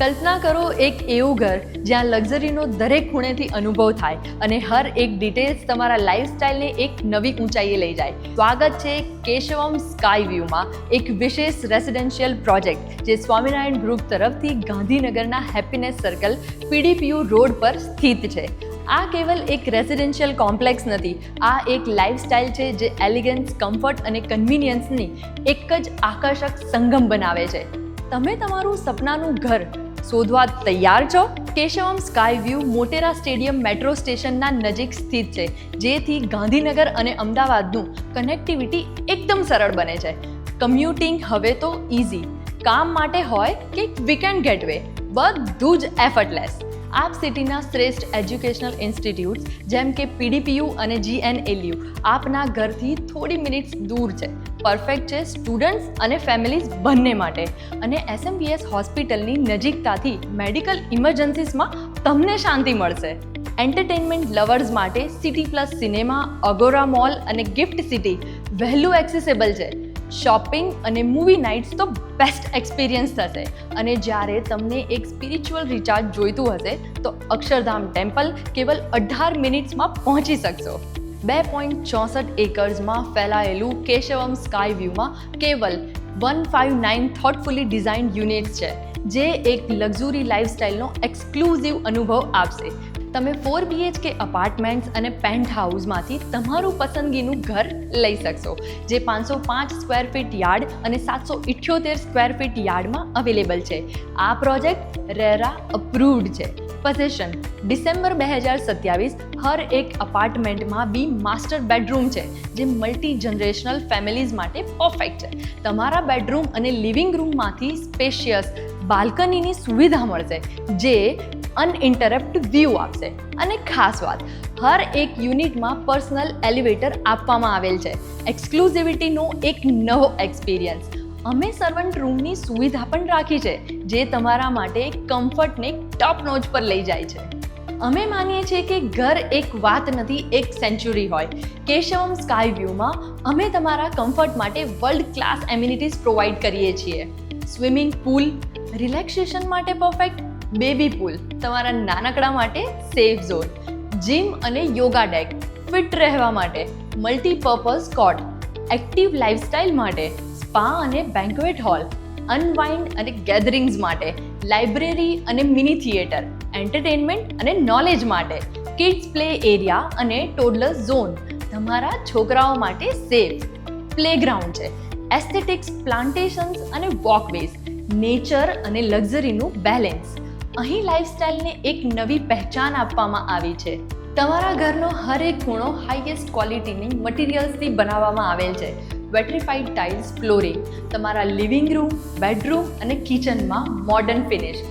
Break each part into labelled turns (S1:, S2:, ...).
S1: કલ્પના કરો એક એવું ઘર જ્યાં લક્ઝરીનો દરેક ખૂણેથી અનુભવ થાય અને હર એક ડિટેલ્સ તમારા લાઈફસ્ટાઈલને એક નવી ઊંચાઈએ લઈ જાય. સ્વાગત છે કેશવમ સ્કાય વ્યૂમાં, એક વિશેષ રેસિડેન્શિયલ પ્રોજેક્ટ જે સ્વામિનારાયણ ગ્રુપ તરફથી ગાંધીનગરના હેપીનેસ સર્કલ PDPU રોડ પર સ્થિત છે. આ કેવલ એક રેસિડેન્શિયલ કોમ્પ્લેક્સ નથી, આ એક લાઈફસ્ટાઈલ છે જે એલિગન્સ, કમ્ફર્ટ અને કન્વિનિયન્સની એક જ આકર્ષક સંગમ બનાવે છે. તમે તમારું સપનાનું ઘર શોધવા તૈયાર છો? Keshavam sky view Motera stadium metro સ્ટેશનના નજીક સ્થિત છે, જેથી ગાંધીનગર અને અમદાવાદનું કનેક્ટિવિટી એકદમ સરળ બને છે. કમ્યુટિંગ હવે તો ઇઝી, કામ માટે હોય કે વીકેન્ડ ગેટવે, બધું જ એફર્ટલેસ. આપ સિટીના શ્રેષ્ઠ એજ્યુકેશનલ ઇન્સ્ટિટ્યૂટ્સ જેમ કે PDPU અને GNLU આપના ઘરથી થોડી મિનિટ્સ દૂર છે. પરફેક્ટ છે સ્ટુડન્ટ્સ અને ફેમિલીઝ બંને માટે. અને SMBS હોસ્પિટલની નજીકતાથી મેડિકલ ઇમરજન્સીસમાં તમને શાંતિ મળશે. એન્ટરટેનમેન્ટ લવર્સ માટે city plus cinema, Agora mall અને ગિફ્ટ સિટી વહેલું એક્સેસેબલ છે. શોપિંગ અને મૂવી નાઇટ્સ તો બેસ્ટ એક્સપિરિયન્સ થશે. અને જ્યારે તમને એક સ્પિરિચ્યુઅલ રિચાર્જ જોઈતું હશે તો અક્ષરધામ ટેમ્પલ કેવલ 18 મિનિટ્સમાં પહોંચી શકશો. 2.64 એકર્સમાં ફેલાયેલું કેશવમ સ્કાય વ્યૂમાં કેવલ 159 થોટફુલી ડિઝાઇન્ડ યુનિટ્સ છે, જે એક લક્ઝરી લાઇફસ્ટાઇલનો એક્સક્લુઝિવ અનુભવ આપશે. તમે 4 BHK અપાર્ટમેન્ટ્સ અને પેન્ટ હાઉસમાંથી તમારું પસંદગીનું ઘર લઈ શકશો, જે 505 સ્ક્વેર ફીટ યાર્ડ અને 778 સ્ક્વેર ફીટ યાર્ડમાં અવેલેબલ છે. આ પ્રોજેક્ટ રેરા અપ્રૂવ્ડ છે. Possession December 2027. હર એક અપાર્ટમેન્ટમાં બી માસ્ટર બેડરૂમ છે, જે મલ્ટી જનરેશનલ ફેમિલીઝ માટે પરફેક્ટ છે. તમારા બેડરૂમ અને લિવિંગ રૂમમાંથી સ્પેશિયસ બાલ્કનીની સુવિધા મળશે, જે અનઇન્ટરપ્ટ વ્યૂ આપશે. અને ખાસ વાત, હર એક યુનિટમાં પર્સનલ એલિવેટર આપવામાં આવેલ છે. એક્સક્લુઝિવિટીનો એક નવો એક્સપિરિયન્સ. અમે સર્વન્ટ રૂમની સુવિધા પણ રાખી છે, જે તમારા માટે કમ્ફર્ટને ટોપ નોચ પર લઈ જાય છે. અમે માનીએ છીએ કે ઘર એક વાત નથી, એક સેન્ચુરી હોય. કેશવમ સ્કાય વ્યૂમાં અમે તમારા કમ્ફર્ટ માટે વર્લ્ડ ક્લાસ એમ્યુનિટીઝ પ્રોવાઈડ કરીએ છીએ. સ્વિમિંગ પૂલ રિલેક્સેશન માટે પરફેક્ટ, બેબી પૂલ તમારા નાનકડા માટે સેફ ઝોન, જીમ અને યોગા ડેક ફિટ રહેવા માટે, મલ્ટીપર્પઝ કોર્ટ એક્ટિવ લાઇફસ્ટાઇલ માટે, સ્પા અને બેન્ક્વેટ હોલ અનવાઇન્ડ અને ગેધરિંગ્સ માટે, લાઇબ્રેરી અને મિની થિયેટર એન્ટરટેનમેન્ટ અને નોલેજ માટે, કિડ્સ પ્લે એરિયા અને ટોડલર ઝોન તમારા છોકરાઓ માટે સેફ, પ્લેગ્રાઉન્ડ છે, એસ્થેટિક્સ, પ્લાન્ટેશન્સ અને વોકવેઝ, નેચર અને લક્ઝરીનું બેલેન્સ. અહીં લાઇફસ્ટાઇલને એક નવી પહેચાન આપવામાં આવી છે. તમારા ઘરનો હરેક ખૂણો હાઈએસ્ટ ક્વોલિટીની મટીરિયલ્સથી બનાવવામાં આવેલ છે. વેટ્રીફાઈડ ટાઇલ્સ ફ્લોરિંગ તમારા લિવિંગ રૂમ, બેડરૂમ અને કિચનમાં modern finish,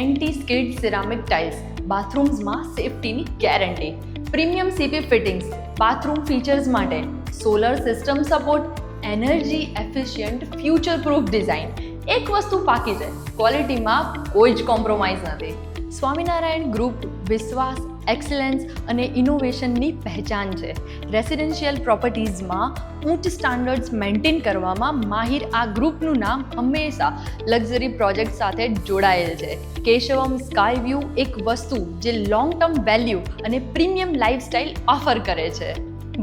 S1: anti skid ceramic tiles બાથરૂમ્સમાં સેફટીની guarantee, premium CP fittings bathroom features માટે, solar system support, energy efficient future proof design. એક વસ્તુ પાકી છે, ક્વોલિટીમાં કોઈ જ કોમ્પ્રોમાઇઝ નથી. સ્વામિનારાયણ ગ્રુપ વિશ્વાસ, એક્સલન્સ અને ઇનોવેશનની પહેચાન છે. રેસિડેન્શિયલ પ્રોપર્ટીઝમાં ઉચ્ચ સ્ટાન્ડર્ડ્સ મેન્ટેન કરવામાં માહિર આ ગ્રુપનું નામ હંમેશા લક્ઝરી પ્રોજેક્ટ સાથે જોડાયેલ છે. કેશવમ સ્કાય વ્યૂ એક વસ્તુ જે લોંગ ટર્મ વેલ્યુ અને પ્રીમિયમ લાઇફસ્ટાઇલ ઓફર કરે છે.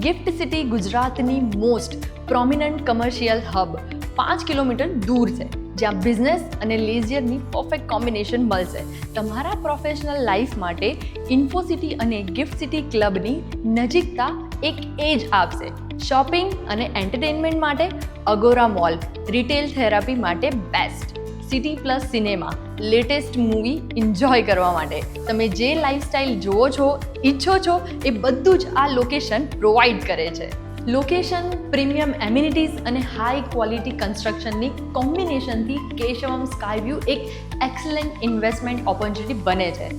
S1: ગિફ્ટ સિટી ગુજરાતની most prominent commercial hub 5 kilometre દૂર છે, જ્યાં બિઝનેસ અને લેઝિયરની પરફેક્ટ કોમ્બિનેશન મળશે. તમારા પ્રોફેશનલ લાઈફ માટે ઇન્ફોસિટી અને ગિફ્ટ સિટી ક્લબની નજીકતા એક એજ આપશે. શોપિંગ અને એન્ટરટેનમેન્ટ માટે અગોરા મોલ, રિટેલ થેરાપી માટે best, city plus cinema latest movie enjoy કરવા માટે. તમે જે લાઈફસ્ટાઈલ જુઓ છો, ઈચ્છો છો, એ બધું જ આ લોકેશન પ્રોવાઈડ કરે છે. લોકેશન, પ્રીમિયમ એમ્યુનિટીઝ અને હાઈ ક્વોલિટી કન્સ્ટ્રક્શનની કોમ્બિનેશનથી કેશવમ સ્કાય વ્યૂ એક એક્સલન્ટ ઇન્વેસ્ટમેન્ટ ઓપોર્ચ્યુનિટી બને છે.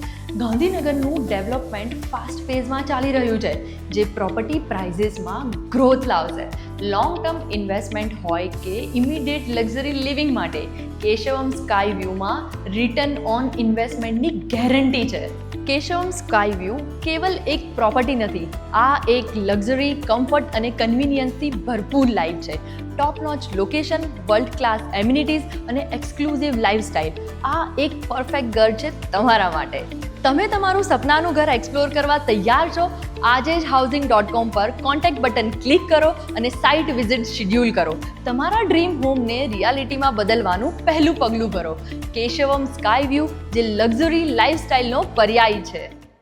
S1: ગાંધીનગરનું ડેવલપમેન્ટ ફાસ્ટ ફેઝમાં ચાલી રહ્યું છે, જે પ્રોપર્ટી પ્રાઇઝીસમાં ગ્રોથ લાવશે. લોંગ ટર્મ ઇન્વેસ્ટમેન્ટ હોય કે ઇમિડિયેટ લક્ઝરી લિવિંગ માટે, કેશવમ સ્કાય વ્યૂમાં રિટર્ન ઓન ઇન્વેસ્ટમેન્ટની ગેરંટી છે. કેશવમ સ્કાય વ્યૂ કેવલ એક પ્રોપર્ટી નથી, આ એક લક્ઝરી, કમ્ફર્ટ અને કન્વિનિયન્સથી ભરપૂર લાઈફ છે. Top notch location, world class amenities અને એક્સક્લુઝિવ લાઇફસ્ટાઇલ. આ એક પરફેક્ટ ઘર છે તમારા માટે. તમે તમારું સપનાનું ઘર એક્સપ્લોર કરવા તૈયાર છો? આજે જ housing.com પર કોન્ટેક્ટ બટન ક્લિક કરો અને સાઇટ વિઝિટ શેડ્યુલ કરો. તમારા ડ્રીમ હોમને રિયાલિટીમાં બદલવાનું પહેલું પગલું ભરો. કેશવમ સ્કાય વ્યૂ, જે લક્ઝરી લાઇફસ્ટાઇલનો પર્યાય છે.